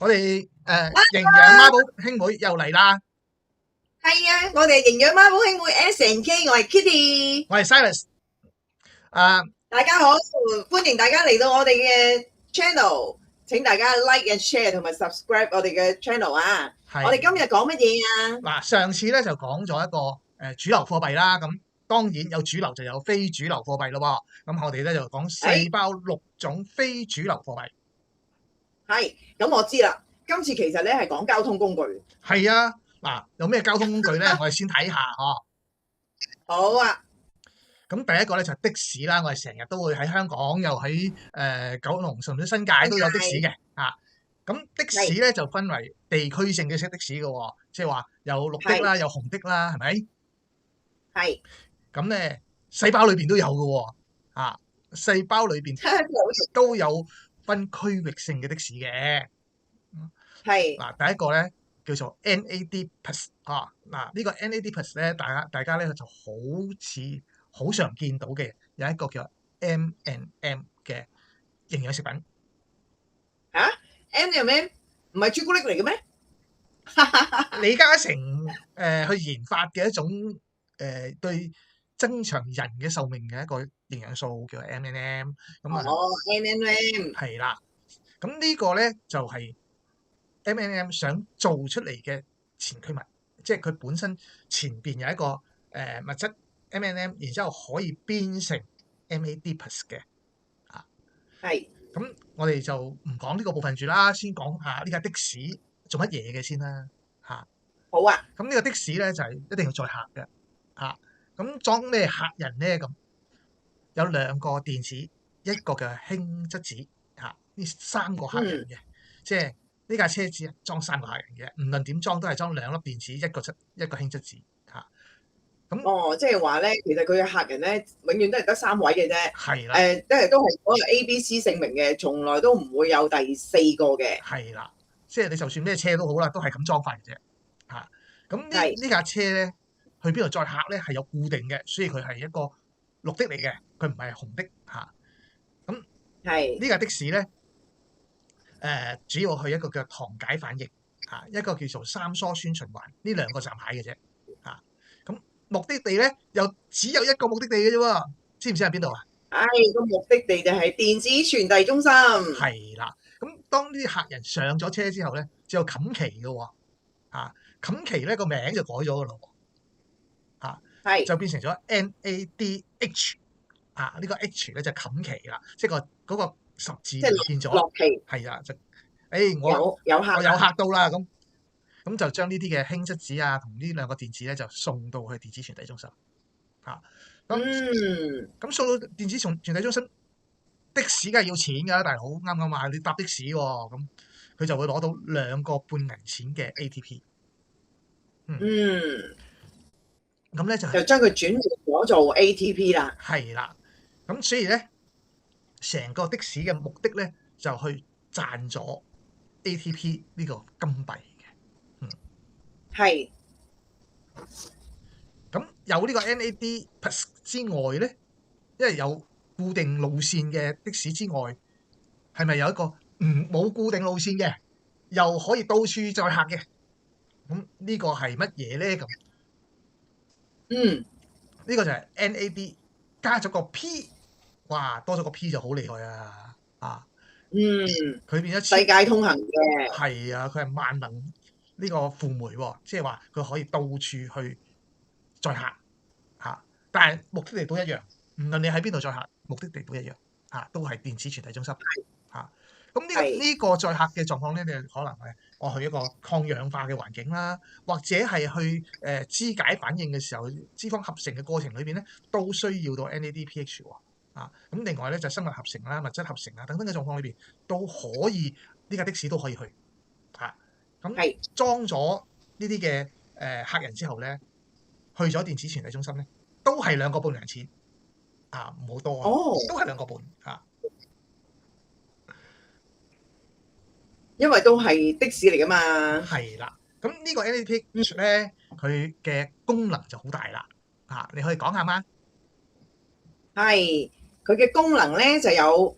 我哋營養孖寶兄妹又嚟啦。係啊，我哋營養孖寶兄妹 S&K， 我係 Kitty， 我係 Silas。大家好，歡迎大家嚟到我哋嘅 channel， 請大家 like and share 同埋 subscribe 我哋嘅 channel 啊。我哋今日講乜嘢啊？嗱，上次咧就講咗一個主流貨幣啦，咁當然有主流就有非主流貨幣咯喎。咁我哋咧就講細胞6種非主流貨幣。係，咁我知啦。今次其實咧係講交通工具。係啊，嗱，有咩交通工具咧？我哋先睇下嗬。好啊。咁第一個咧就係的士啦，我哋成日都會喺香港，又喺九龍甚至新界都有的士嘅啊。咁的士咧就分為地區性嘅的士嘅喎，即係話有綠的啦，有紅的啦，係咪？係。咁咧細胞裏邊都有嘅喎，啊，細胞裏邊都有分區域性嘅的士嘅。係。嗱，第一個咧叫做 NAD+ 啊，嗱呢個 NAD+ 咧，大家咧就好似好常見到嘅，有一個叫 M&M 嘅營養食品。嚇 M&M 唔係朱古力嚟嘅咩？李嘉誠去研發嘅一種對增長人嘅壽命嘅一個營養素叫 M&M。咁啊，M&M 係啦。咁呢個咧就係 M&M 想做出嚟嘅前驅物，即係佢本身前邊有一個物質 M&M， 然之後可以變成 MAD+ 嘅啊。係。咁我哋就唔講呢個部分住啦，先講下呢架的士做乜嘢嘅先啦嚇。好啊。咁呢個的士咧就係一定要載客嘅嚇。咁裝咩客人咧？咁有2個電池，一個嘅輕質子嚇，呢3個客人嘅，即係呢架車只裝3個客人嘅，唔論點裝都係裝2粒電池，一個輕質子嚇。咁即係話咧，其實佢嘅客人咧，永遠都係得3位嘅啫。係啦，都係嗰個 A、B、C 姓名嘅，從來都唔會有第4個嘅。係啦，即係你就算咩車都好啦，都係咁裝法嘅啫嚇。咁呢架車咧，去邊度載客咧係有固定嘅，所以佢係一個綠的嚟嘅，佢唔係紅的嚇。咁呢架的士咧，主要去一個叫糖解反應嚇，一個叫做三羧酸循環，呢2個站牌嘅啫嚇。咁目的地咧又只有一個目的地嘅啫喎，知唔知喺邊度啊？個目的地就係電子傳遞中心。係啦，咁當呢啲客人上咗車之後咧，就有冚旗嘅喎嚇，冚旗咧個名就改咗嘅咯喎嚇，就變成咗 NADH 啊，呢個 H 咧就冚旗啦，即係嗰個十字變咗落旗。係啊，就有我有客到啦，咁就將呢啲嘅輕質子啊同呢2個電子咧就送到去電子傳遞中心嚇。咁送到電子傳遞中心，的士梗係要錢㗎啦，大佬啱啱話你搭的士喎，咁佢就會攞到2個半銀錢嘅 ATP。咁咧就將佢轉咗做 ATP 啦。係啦，咁所以咧，成個的士嘅目的咧就去賺咗 ATP 呢個金幣嘅。係。咁有呢個 NAD+ 之外咧，因為有固定路線嘅的士之外，係咪有一個冇固定路線嘅，又可以到處載客嘅？咁呢個係乜嘢咧？咁呢個就係 NAD 加咗個 P， 哇，多咗個 P 就好厲害啊！佢變咗世界通行嘅。係啊，佢係萬能呢個輔酶喎，即係話佢可以到處去載客嚇，但係目的地都一樣，唔論你喺邊度載客，目的地都一樣嚇，都係電子傳遞中心嚇。咁呢個載客嘅狀況咧，你可能係我去一個抗氧化嘅環境啦，或者係去肢解反應嘅時候，脂肪合成嘅過程裏邊咧，都需要到 NADPH 喎。咁另外咧就生物合成啦、物質合成啊等等嘅狀況裏邊都可以，呢架的士都可以去嚇。咁裝咗呢啲嘅客人之後咧，去咗電子傳遞中心咧，都係2個半銀錢唔好多啊，都係2個半嚇。因為都係的士嚟噶嘛。係啦，咁呢個 NADPH 咧，佢嘅功能就好大啦你可以講下嗎？係，佢嘅功能咧就有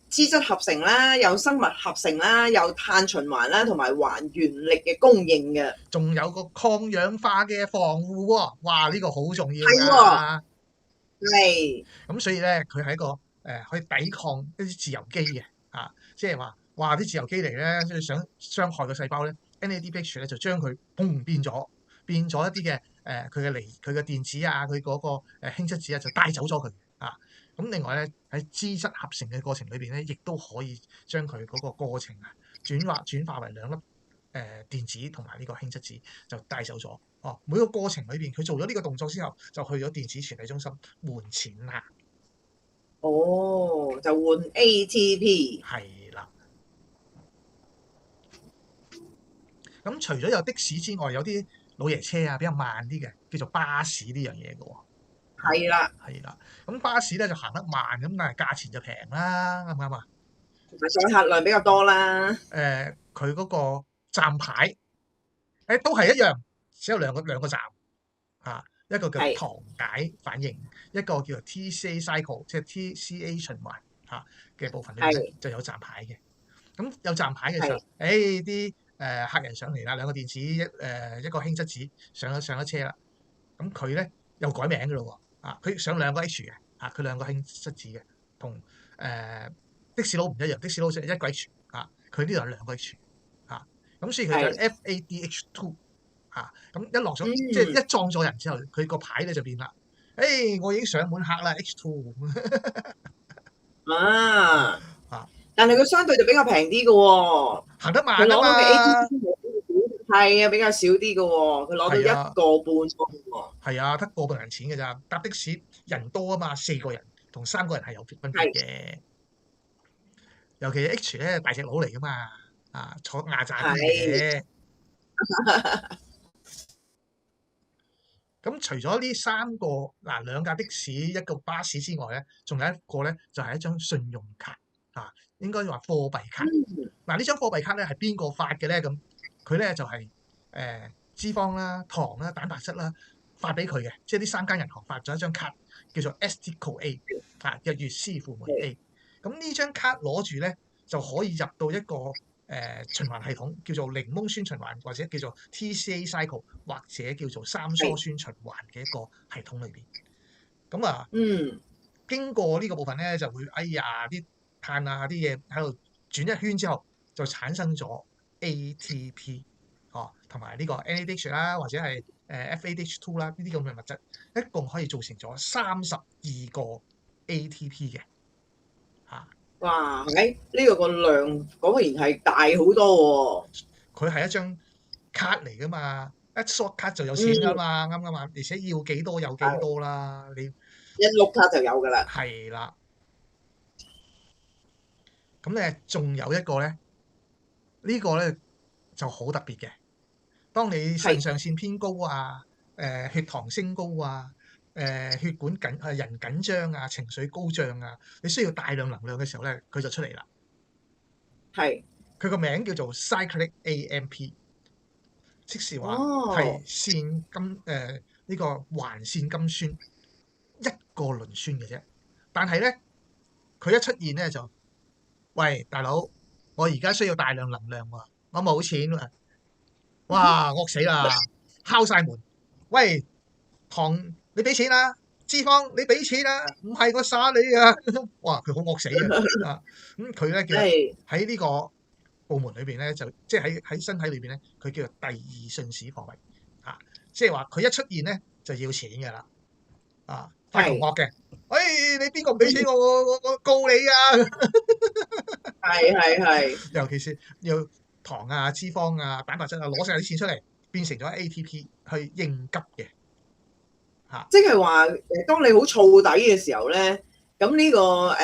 脂質合成啦，有生物合成啦，有碳循環啦，同埋還原力嘅供應嘅。仲有個抗氧化嘅防護喎，哇！呢個好重要係㗎。係。咁所以咧，佢係一個可以抵抗一啲自由基嘅即係話哇啲自由基嚟咧，即係想傷害個細胞咧，NADPH 咧就將佢砰變咗一啲嘅佢嘅電子啊，佢嗰個氫質子啊就帶走咗佢啊。咁另外咧喺脂質合成嘅過程裏邊咧，亦都可以將佢嗰個過程啊轉化為兩粒電子同埋呢個氫質子就帶走咗。哦，每個過程裏邊佢做咗呢個動作之後，就去咗電子傳遞中心換錢啦。哦，就換 ATP。係啦。咁除咗有的士之外，有啲老爺車啊比較慢啲嘅，叫做巴士呢樣嘢嘅喎。係啦，係啦。咁巴士咧就行得慢咁，但係價錢就平啦，啱唔啱啊？同埋載客量比較多啦。佢嗰個站牌都係一樣，只有兩個站一個叫糖解反應，一個叫做 TCA cycle， 即係 TCA 循環嘅部分裏邊咧就有站牌嘅。咁有站牌嘅時候，啲客人上嚟啦，兩個電子一個氫質子上咗車啦。咁佢咧又改名嘅咯喎，佢上兩個 H 嘅，佢兩個氫質子嘅，同的士佬唔一樣，的士佬就係一個 H，佢呢度有兩個 H，咁所以佢就 FADH2，咁一落咗即係一撞咗人之後，佢個牌咧就變啦，我已經上滿客啦 H2 啊。但係佢相對就比較平啲嘅喎，行得慢佢攞到嘅啊 ATP 係啊比較少啲嘅喎，佢攞到1個半喎。係啊，得個半銀錢嘅咋，搭的士人多啊嘛，4個人同3個人係有分別嘅。尤其 H 咧大隻佬嚟噶嘛，坐壓榨啲嘅。咁除咗呢3個兩架的士一個巴士之外咧，仲有一個咧就係一張信用卡應該話貨幣卡。呢張貨幣卡咧係邊個發嘅咧？咁佢咧就係脂肪啦、糖啦、蛋白質啦發俾佢嘅，即係呢3間銀行發咗一張卡，叫做 STCO A 日月絲付門 A。咁呢張卡攞住咧就可以入到一個循環系統，叫做檸檬酸循環，或者叫做 TCA cycle， 或者叫做三羧酸循環嘅一個系統裏邊。咁經過呢個部分咧，就會啲碳啲嘢喺度轉一圈之後，就產生咗 ATP 同埋呢個 NADH 啦，或者係FADH2 啦，呢啲咁嘅物質，一共可以造成咗32個 ATP 嘅哇！呢個量果然係大好多喎。佢係一張卡嚟噶嘛，一刷卡就有錢噶嘛，啱唔啱啊？而且要幾多有幾多啦，你一碌卡就有噶啦。係啦。咁咧，仲有一個咧，呢個咧就好特別嘅。當你腎上腺偏高血糖升高血管人緊張情緒高漲你需要大量能量嘅時候咧，佢就出嚟啦。係。佢個名叫做 Cyclic AMP， 即是話係腺金呢個環腺金酸一個磷酸嘅啫。但係咧，佢一出現咧就，喂大佬，我而家需要大量能量喎，我冇錢喎，哇惡死啦，敲晒門，喂糖你俾錢啦，脂肪你俾錢啦，唔係我耍你啊，哇佢好惡死啊。咁佢咧叫喺呢個部門裏邊咧，就即係喺身體裏邊咧，佢叫做第二信使貨幣即係話佢一出現咧就要錢㗎啦發窮惡嘅，你邊個唔俾錢我告你啊！係，尤其是要糖脂肪蛋白質攞晒啲錢出嚟，變成咗 ATP 去應急嘅即係話當你好燥底嘅時候咧，咁呢個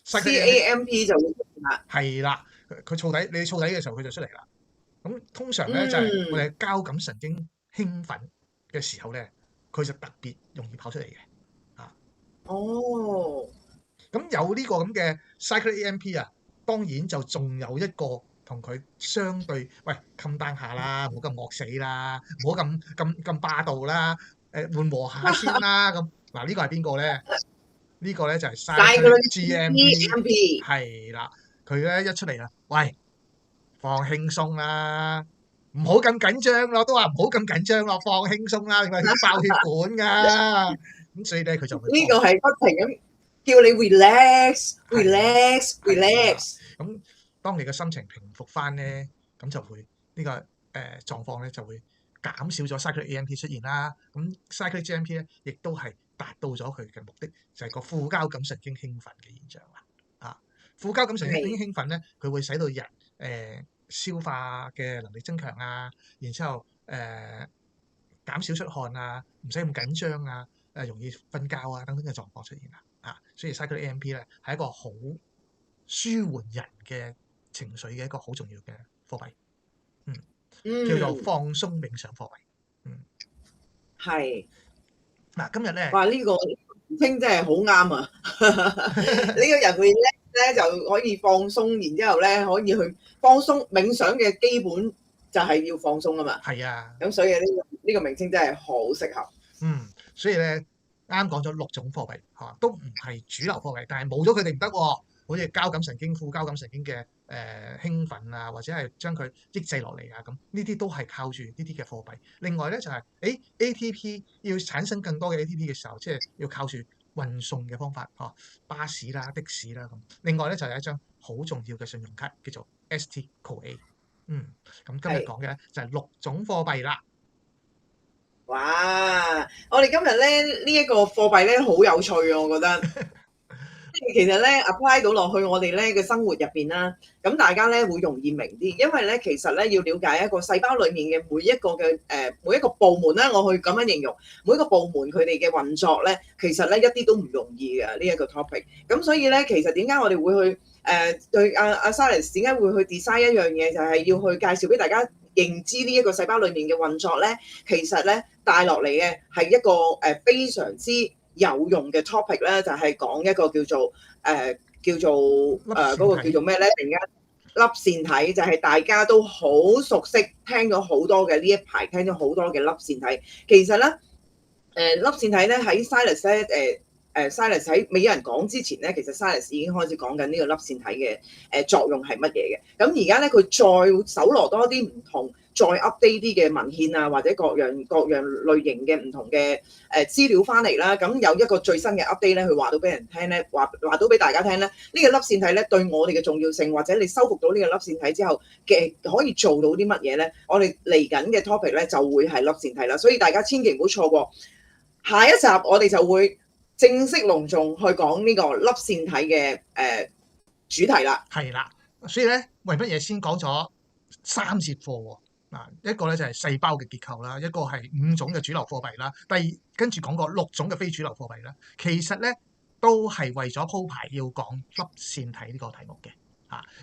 CAMP 就會出現啦。係啦，佢燥底，你燥底嘅時候佢就出嚟啦。咁通常咧就係我哋交感神經興奮嘅時候咧，佢就特別容易跑出嚟嘅。咁有呢個咁嘅 Cyclic AMP 當然就仲有一個同佢相對，喂冚單下啦，唔好咁惡死啦，唔好咁霸道啦，緩和下先啦。咁呢個係邊個咧？呢個咧就係 Cyclic GMP 係啦。佢咧一出嚟啦，喂，放輕鬆啦，唔好咁緊張咯，都話唔好咁緊張咯，放輕鬆啦，因為爆血管㗎。咁所以咧佢就會呢個係不停咁叫你 relax 係啦， relax。咁當你嘅心情平復翻咧，咁就會呢個狀況咧就會減少咗 cyclic AMP 出現啦。咁 cyclic GMP 咧亦都係達到咗佢嘅目的，就係個副交感神經興奮嘅現象啦。副交感神經興奮咧，佢會使到人消化嘅能力增強啊，然之後減少出汗啊，唔使咁緊張啊，容易瞓覺啊等等嘅狀況出現啦。所以 cyclic AMP 咧係一個好舒緩人嘅情緒嘅一個好重要嘅貨幣，叫做放鬆冥想貨幣。係。今日咧，哇！呢個名稱真係好啱啊！呢個人會叻咧，就可以放鬆，然之後咧可以去放鬆冥想嘅基本就係要放鬆啊嘛。係啊，咁所以呢個名稱真係好適合。所以咧啱講咗6種貨幣嚇，都唔係主流貨幣，但係冇咗佢哋唔得喎。好似交感神經、副交感神經嘅興奮啊，或者係將佢抑制落嚟啊，咁呢啲都係靠住呢啲嘅貨幣。另外咧就係ATP 要產生更多嘅 ATP 嘅時候，即係要靠住運送嘅方法嚇，巴士啦、的士啦咁。另外咧就係一張好重要嘅信用卡，叫做 ST-CoA。咁今日講嘅咧就係6種貨幣啦。哇！我哋今日咧呢一個貨幣咧好有趣啊，我覺得。其實咧 apply 到落去我哋咧嘅生活入邊啦，咁大家咧會容易明啲，因為咧其實咧要了解一個細胞裡面嘅每一個部門咧，我去咁樣形容每一個部門佢哋嘅運作咧，其實咧一啲都唔容易嘅呢一個 topic。咁所以咧，其實點解我哋會去對阿 Silas 點解會去 design 一樣嘢，就係要去介紹俾大家認知呢一個細胞裡面嘅運作咧，其實咧帶落嚟嘅係一個非常之有用嘅 topic 咧，就係講一個叫做嗰個叫做咩咧？突然間粒線體就係大家都好熟悉，聽咗好多嘅呢一排聽咗好多嘅粒線體。其實咧粒線體咧喺 Silas 咧Silas 喺未有人講之前咧，其實 Silas 已經開始講緊呢個粒線體嘅作用係乜嘢嘅。咁而家咧佢再搜羅多啲唔同，再 update 啲嘅文獻啊，或者各樣類型嘅唔同嘅資料翻嚟啦。咁有一個最新嘅 update 咧，佢話到俾人聽咧，話到俾大家聽咧，呢個粒線體咧對我哋嘅重要性，或者你修復到呢個粒線體之後嘅可以做到啲乜嘢咧？我哋嚟緊嘅 topic 咧就會係粒線體啦，所以大家千祈唔好錯過。下一集我哋就會正式隆重去講呢個粒線體嘅主題啦。係啦，所以咧為乜嘢先講咗3節課喎？一個咧就係細胞嘅結構啦，一個係5種嘅主流貨幣啦，跟住講過6種嘅非主流貨幣啦。其實咧都係為咗鋪排要講粒線體呢個題目嘅。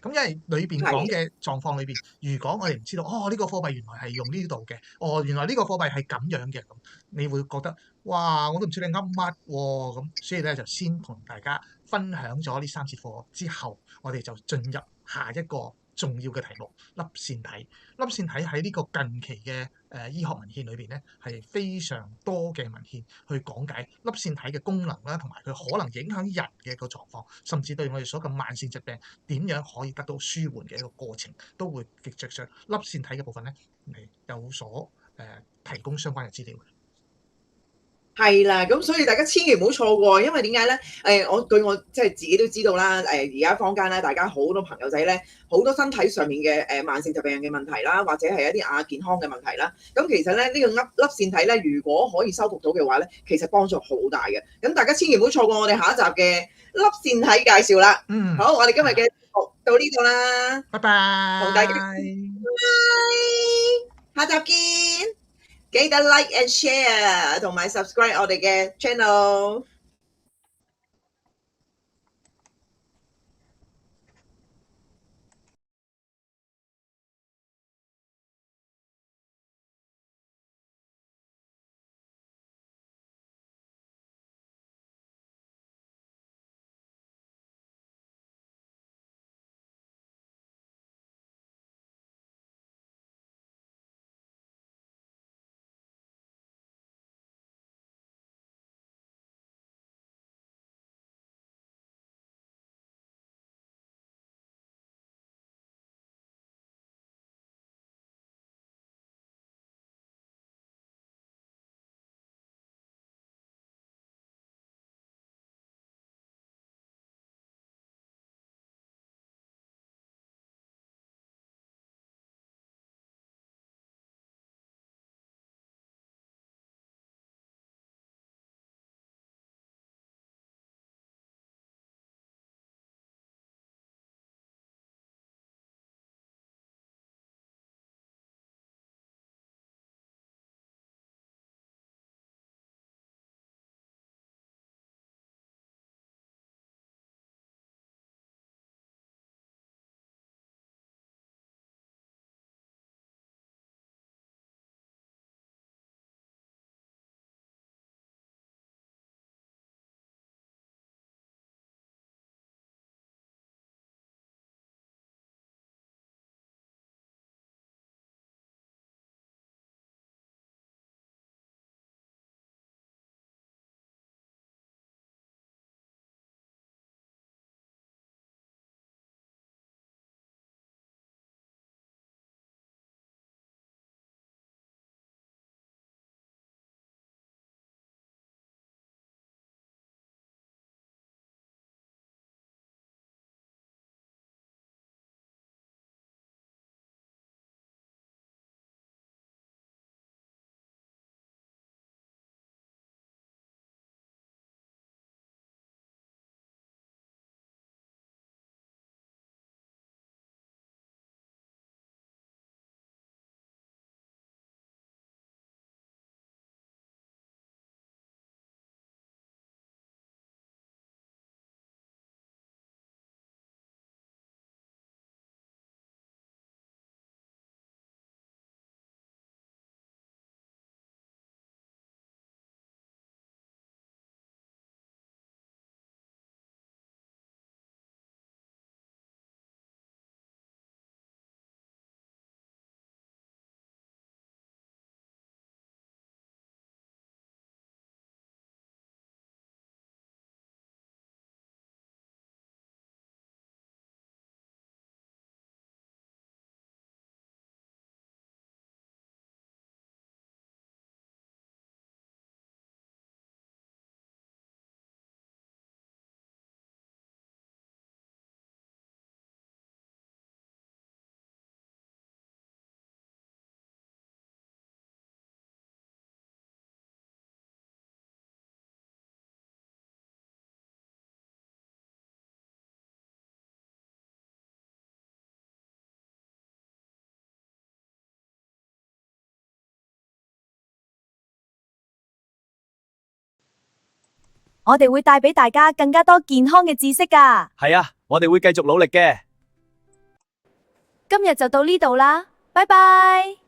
咁因為裏邊講嘅狀況裏邊，如果我哋唔知道呢個貨幣原來係用呢度嘅，原來呢個貨幣係咁樣嘅，咁你會覺得哇，我都唔知你噏乜喎咁。所以咧就先同大家分享咗呢3節課之後，我哋就進入下一個重要嘅題目——粒線體。粒線體喺呢個近期嘅醫學文獻裏邊咧，係非常多嘅文獻去講解粒線體嘅功能啦，同埋佢可能影響人嘅一個狀況，甚至對我哋所謂慢性疾病點樣可以得到舒緩嘅一個過程，都會藉著上粒線體嘅部分咧嚟有所提供相關嘅資料。係啦，咁所以大家千祈唔好錯過，因為點解咧？據我即係自己都知道啦。而家坊間咧，大家好多朋友仔咧，好多身體上面嘅慢性疾病嘅問題啦，或者係一啲亞健康嘅問題啦。咁其實咧，呢個粒線體咧，如果可以修復到嘅話咧，其實幫助好大嘅。咁大家千祈唔好錯過我哋下一集嘅粒線體介紹啦。好，我哋今日嘅節目到呢度啦，拜拜，同大家拜，下集見。記得 like and share 同埋 subscribe 我哋嘅 channel。我哋會帶俾大家更加多健康嘅知識㗎。係啊，我哋會繼續努力嘅。今日就到呢度啦，拜拜。